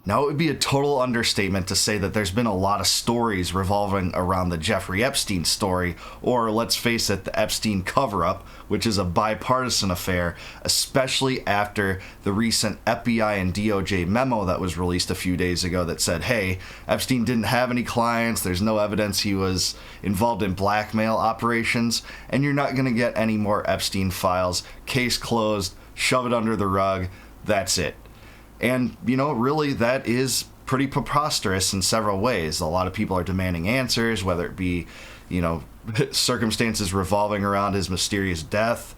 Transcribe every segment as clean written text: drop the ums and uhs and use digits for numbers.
Now, it would be a total understatement to say that there's been a lot of stories revolving around the Jeffrey Epstein story, or let's face it, the Epstein cover-up, which is a bipartisan affair, especially after the recent FBI and DOJ memo that was released a few days ago that said, hey, Epstein didn't have any clients, there's no evidence he was involved in blackmail operations, and you're not going to get any more Epstein files. Case closed, shove it under the rug, that's it. And, really, that is pretty preposterous in several ways. A lot of people are demanding answers, whether it be, circumstances revolving around his mysterious death,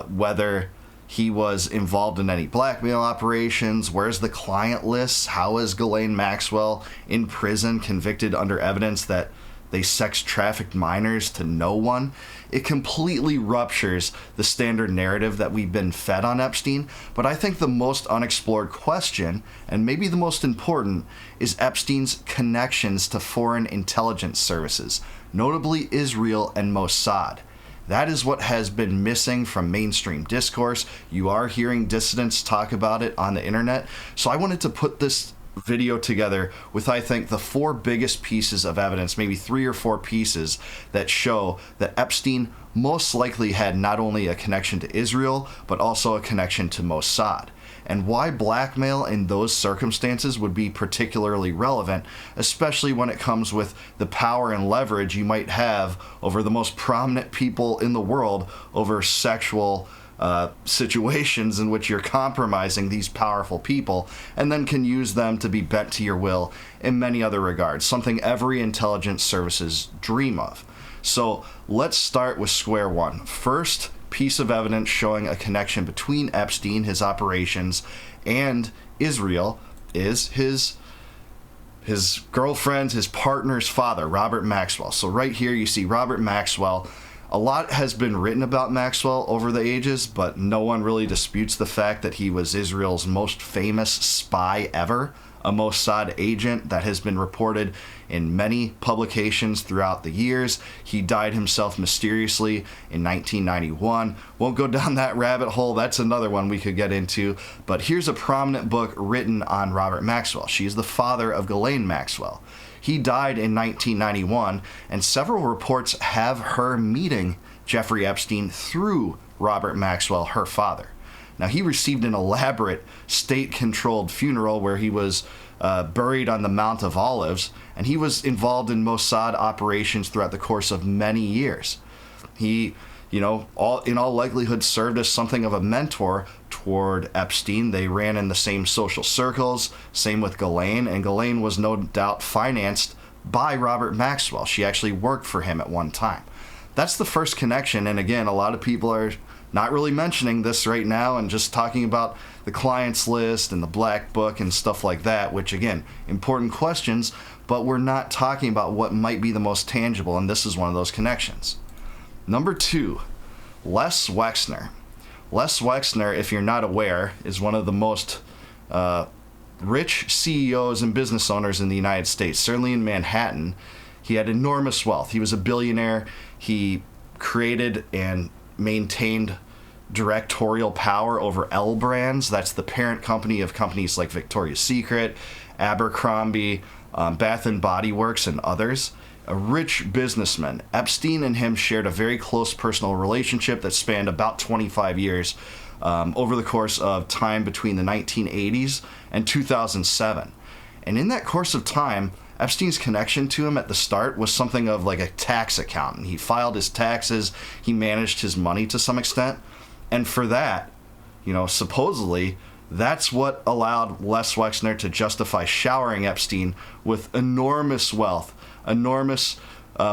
whether he was involved in any blackmail operations, where's the client list, how is Ghislaine Maxwell in prison convicted under evidence that they sex trafficked minors to no one. It completely ruptures the standard narrative that we've been fed on Epstein. But I think the most unexplored question, and maybe the most important, is Epstein's connections to foreign intelligence services, notably Israel and Mossad. That is what has been missing from mainstream discourse. You are hearing dissidents talk about it on the internet. So I wanted to put this video together with, I think, the 4 biggest pieces of evidence, maybe 3 or 4 pieces that show that Epstein most likely had not only a connection to Israel, but also a connection to Mossad. And why blackmail in those circumstances would be particularly relevant, especially when it comes with the power and leverage you might have over the most prominent people in the world over sexual situations in which you're compromising these powerful people, and then can use them to be bent to your will in many other regards, something every intelligence services dream of. So let's start with square one. First piece of evidence showing a connection between Epstein, his operations, and Israel is his girlfriend, his partner's father, Robert Maxwell. So right here you see Robert Maxwell. A lot has been written about Maxwell over the ages, but no one really disputes the fact that he was Israel's most famous spy ever, a Mossad agent that has been reported in many publications throughout the years. He died himself mysteriously in 1991. Won't go down that rabbit hole. That's another one we could get into. But here's a prominent book written on Robert Maxwell. She's the father of Ghislaine Maxwell. He died in 1991, and several reports have her meeting Jeffrey Epstein through Robert Maxwell, her father. Now, he received an elaborate state-controlled funeral where he was buried on the Mount of Olives, and he was involved in Mossad operations throughout the course of many years. He, in all likelihood, served as something of a mentor toward Epstein. They ran in the same social circles, same with Ghislaine, and Ghislaine was no doubt financed by Robert Maxwell. She actually worked for him at one time. That's the first connection, and again, a lot of people are not really mentioning this right now and just talking about the clients list and the black book and stuff like that, which again, important questions, but we're not talking about what might be the most tangible, and this is one of those connections. Number 2, Les Wexner. Les Wexner, if you're not aware, is one of the most rich CEOs and business owners in the United States, certainly in Manhattan. He had enormous wealth. He was a billionaire. He created and maintained directorial power over L Brands. That's the parent company of companies like Victoria's Secret, Abercrombie, Bath and Body Works, and others. A rich businessman. Epstein and him shared a very close personal relationship that spanned about 25 years over the course of time between the 1980s and 2007. And in that course of time, Epstein's connection to him at the start was something of like a tax accountant. He filed his taxes, he managed his money to some extent, and for that, supposedly, that's what allowed Les Wexner to justify showering Epstein with enormous wealth, enormous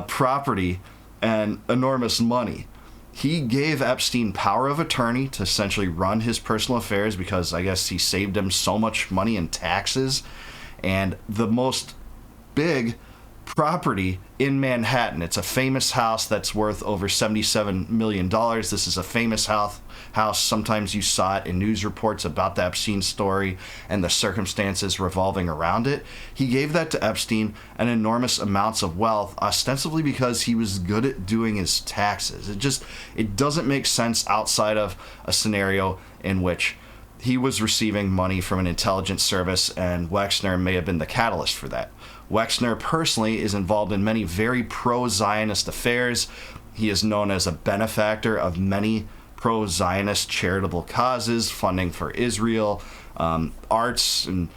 property, and enormous money. He gave Epstein power of attorney to essentially run his personal affairs because I guess he saved him so much money in taxes. And the most big property in Manhattan, it's a famous house that's worth over $77 million. This is a famous house. Sometimes you saw it in news reports about the Epstein story and the circumstances revolving around it. He gave that to Epstein an enormous amounts of wealth, ostensibly because he was good at doing his taxes. It doesn't make sense outside of a scenario in which he was receiving money from an intelligence service, and Wexner may have been the catalyst for that. Wexner personally is involved in many very pro-Zionist affairs. He is known as a benefactor of many pro-Zionist charitable causes, funding for Israel, arts and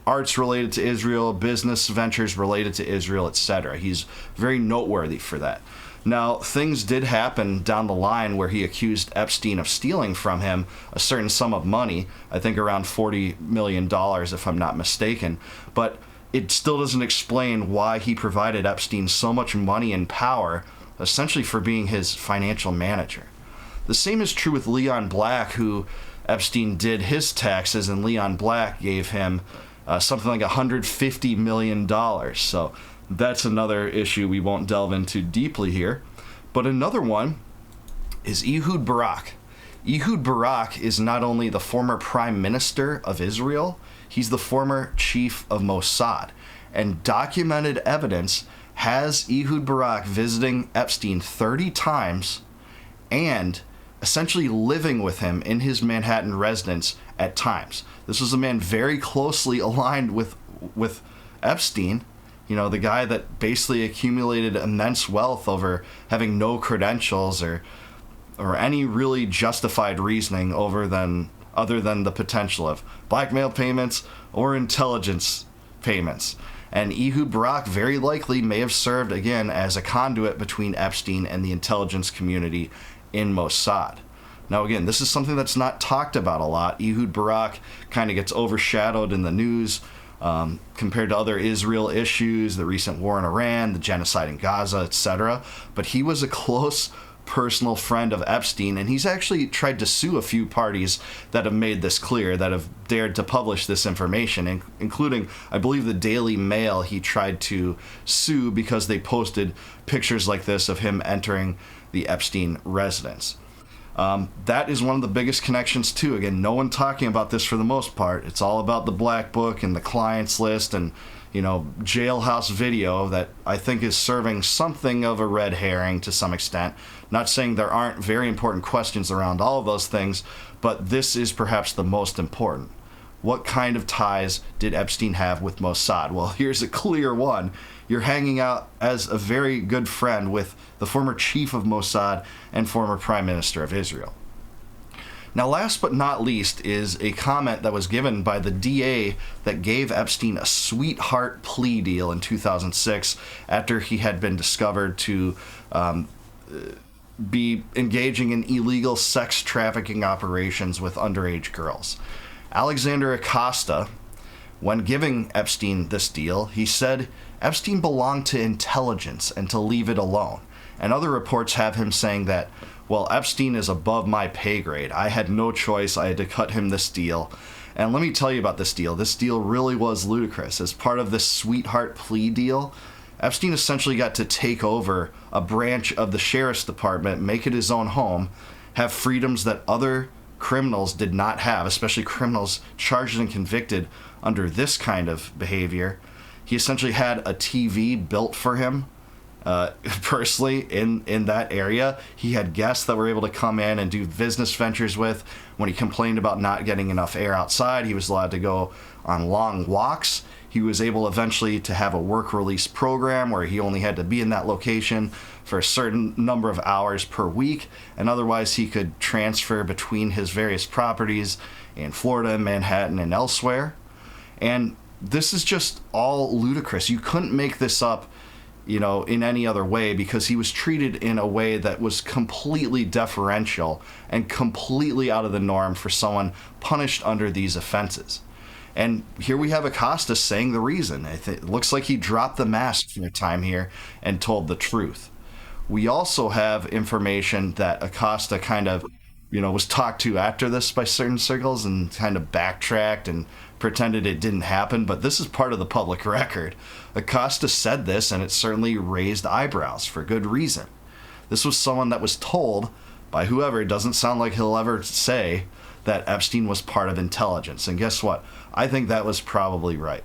arts related to Israel, business ventures related to Israel, etc. He's very noteworthy for that. Now, things did happen down the line where he accused Epstein of stealing from him a certain sum of money, I think around $40 million, if I'm not mistaken. But it still doesn't explain why he provided Epstein so much money and power, essentially for being his financial manager. The same is true with Leon Black, who Epstein did his taxes, and Leon Black gave him something like $150 million. So that's another issue we won't delve into deeply here. But another one is Ehud Barak. Ehud Barak is not only the former prime minister of Israel, he's the former chief of Mossad. And documented evidence has Ehud Barak visiting Epstein 30 times and essentially living with him in his Manhattan residence at times. This was a man very closely aligned with Epstein, you know, the guy that basically accumulated immense wealth over having no credentials or any really justified reasoning other than the potential of blackmail payments or intelligence payments. And Ehud Barak very likely may have served, again, as a conduit between Epstein and the intelligence community in Mossad. Now, again, this is something that's not talked about a lot. Ehud Barak kind of gets overshadowed in the news compared to other Israel issues, the recent war in Iran, the genocide in Gaza, etc. But he was a close personal friend of Epstein, and he's actually tried to sue a few parties that have made this clear, that have dared to publish this information, including, I believe, the Daily Mail. He tried to sue because they posted pictures like this of him entering the Epstein residence. That is one of the biggest connections too. Again, no one talking about this for the most part. It's all about the black book and the clients list and, you know, jailhouse video that I think is serving something of a red herring to some extent. Not saying there aren't very important questions around all of those things, but this is perhaps the most important. What kind of ties did Epstein have with Mossad? Well, here's a clear one. You're hanging out as a very good friend with the former chief of Mossad and former prime minister of Israel. Now, last but not least is a comment that was given by the DA that gave Epstein a sweetheart plea deal in 2006 after he had been discovered to be engaging in illegal sex trafficking operations with underage girls. Alexander Acosta, when giving Epstein this deal, he said Epstein belonged to intelligence and to leave it alone. And other reports have him saying that, well, Epstein is above my pay grade. I had no choice. I had to cut him this deal. And let me tell you about this deal. This deal really was ludicrous. As part of this sweetheart plea deal, Epstein essentially got to take over a branch of the sheriff's department, make it his own home, have freedoms that other criminals did not have, especially criminals charged and convicted under this kind of behavior. He essentially had a TV built for him personally in that area. He had guests that were able to come in and do business ventures with. When he complained about not getting enough air outside, he was allowed to go on long walks. He was able eventually to have a work release program where he only had to be in that location for a certain number of hours per week, and otherwise he could transfer between his various properties in Florida, Manhattan, and elsewhere. And this is just all ludicrous. You couldn't make this up, you know, in any other way, because he was treated in a way that was completely deferential and completely out of the norm for someone punished under these offenses. And here we have Acosta saying the reason. It looks like he dropped the mask for a time here and told the truth. We also have information that Acosta kind of, you know, was talked to after this by certain circles and kind of backtracked and pretended it didn't happen, but this is part of the public record. Acosta said this, and it certainly raised eyebrows for good reason. This was someone that was told by whoever, it doesn't sound like he'll ever say, that Epstein was part of intelligence. And guess what? I think that was probably right.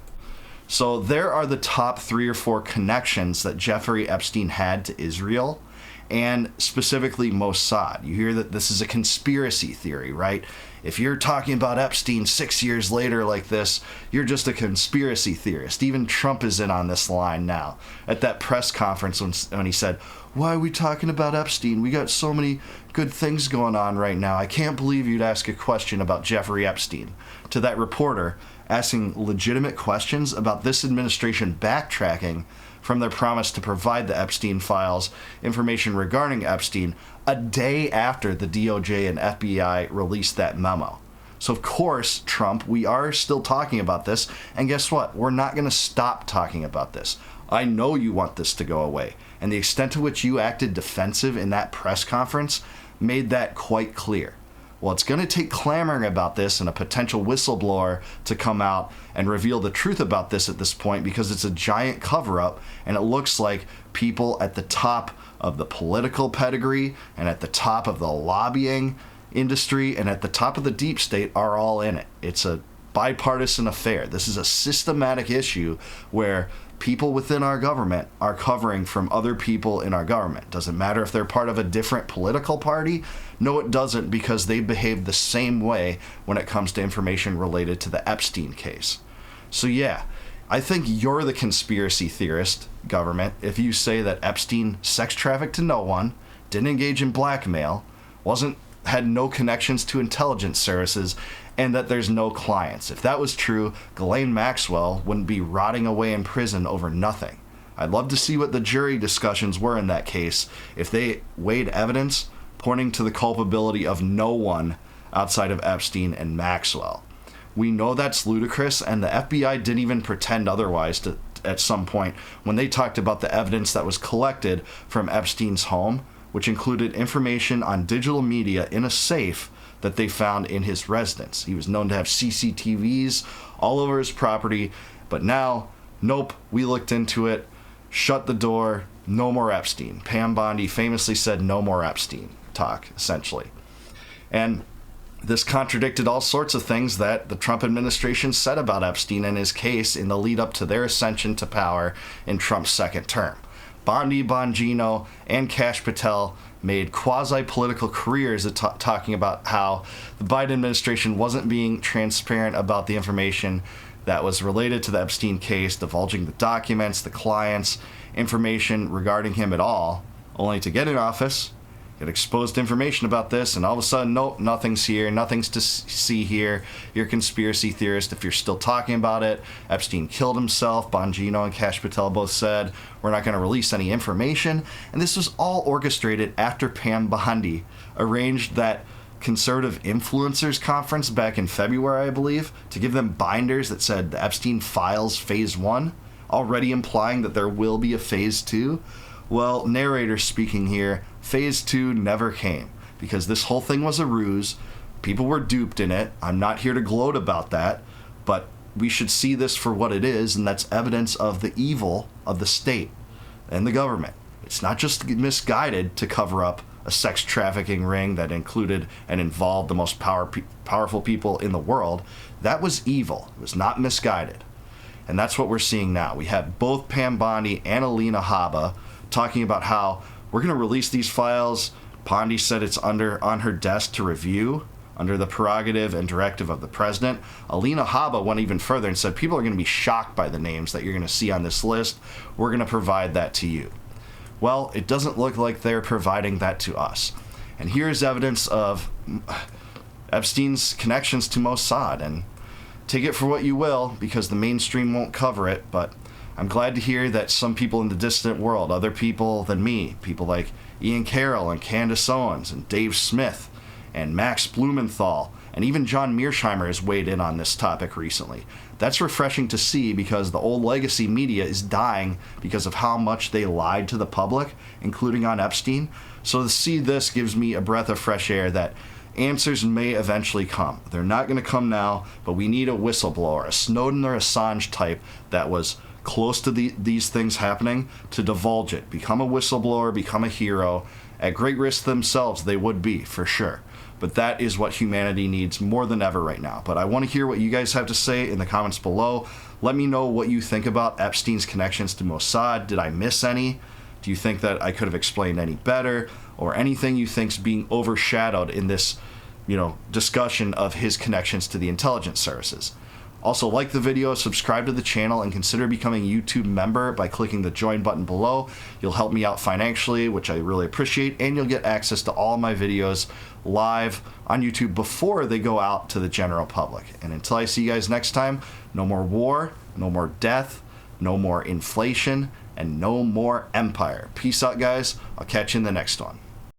So there are the top 3 or 4 connections that Jeffrey Epstein had to Israel, and specifically Mossad. You hear that this is a conspiracy theory, right? If you're talking about Epstein 6 years later like this, you're just a conspiracy theorist. Even Trump is in on this line now. At that press conference when he said, why are we talking about Epstein? We got so many good things going on right now. I can't believe you'd ask a question about Jeffrey Epstein. To that reporter, asking legitimate questions about this administration backtracking from their promise to provide the Epstein files information regarding Epstein a day after the DOJ and FBI released that memo. So of course, Trump, we are still talking about this, and guess what? We're not going to stop talking about this. I know you want this to go away, and the extent to which you acted defensive in that press conference made that quite clear. Well, it's going to take clamoring about this and a potential whistleblower to come out and reveal the truth about this at this point, because it's a giant cover-up, and it looks like people at the top of the political pedigree and at the top of the lobbying industry and at the top of the deep state are all in it. It's a bipartisan affair. This is a systematic issue where people within our government are covering from other people in our government. Doesn't matter if they're part of a different political party. No, it doesn't, because they behave the same way when it comes to information related to the Epstein case. So yeah, I think you're the conspiracy theorist, government, if you say that Epstein sex trafficked to no one, didn't engage in blackmail, had no connections to intelligence services, and that there's no clients. If that was true, Ghislaine Maxwell wouldn't be rotting away in prison over nothing. I'd love to see what the jury discussions were in that case if they weighed evidence pointing to the culpability of no one outside of Epstein and Maxwell. We know that's ludicrous, and the FBI didn't even pretend otherwise at some point when they talked about the evidence that was collected from Epstein's home, which included information on digital media in a safe that they found in his residence. He was known to have CCTVs all over his property, but now, nope, we looked into it, shut the door, no more Epstein. Pam Bondi famously said no more Epstein talk, essentially. And this contradicted all sorts of things that the Trump administration said about Epstein and his case in the lead up to their ascension to power in Trump's second term. Bondi, Bongino, and Kash Patel made quasi-political careers at talking about how the Biden administration wasn't being transparent about the information that was related to the Epstein case, divulging the documents, the clients, information regarding him at all, only to get in office, get exposed information about this, and all of a sudden, nope, nothing's here, nothing's to see here. You're a conspiracy theorist if you're still talking about it. Epstein killed himself. Bongino and Kash Patel both said, we're not going to release any information. And this was all orchestrated after Pam Bondi arranged that conservative influencers conference back in February, I believe, to give them binders that said the Epstein Files Phase 1, already implying that there will be a Phase 2. Well, narrator speaking here, Phase 2 never came, because this whole thing was a ruse. People were duped in it. I'm not here to gloat about that, but we should see this for what it is, and that's evidence of the evil of the state and the government. It's not just misguided to cover up a sex trafficking ring that included and involved the most powerful people in the world. That was evil. It was not misguided. And that's what we're seeing now. We have both Pam Bondi and Alina Habba talking about how we're going to release these files. Bondi said it's on her desk to review under the prerogative and directive of the president. Alina Habba went even further and said people are going to be shocked by the names that you're going to see on this list. We're going to provide that to you. Well, it doesn't look like they're providing that to us. And here's evidence of Epstein's connections to Mossad. And take it for what you will, because the mainstream won't cover it, but I'm glad to hear that some people in the distant world, other people than me, people like Ian Carroll and Candace Owens and Dave Smith and Max Blumenthal, and even John Mearsheimer has weighed in on this topic recently. That's refreshing to see, because the old legacy media is dying because of how much they lied to the public, including on Epstein. So to see this gives me a breath of fresh air that answers may eventually come. They're not going to come now, but we need a whistleblower, a Snowden or Assange type that was close to these things happening, to divulge it, become a whistleblower, become a hero. At great risk themselves, they would be, for sure. But that is what humanity needs more than ever right now. But I want to hear what you guys have to say in the comments below. Let me know what you think about Epstein's connections to Mossad. Did I miss any? Do you think that I could have explained any better? Or anything you think's being overshadowed in this discussion of his connections to the intelligence services. Also, like the video, subscribe to the channel, and consider becoming a YouTube member by clicking the join button below. You'll help me out financially, which I really appreciate, and you'll get access to all my videos live on YouTube before they go out to the general public. And until I see you guys next time, no more war, no more death, no more inflation, and no more empire. Peace out, guys. I'll catch you in the next one.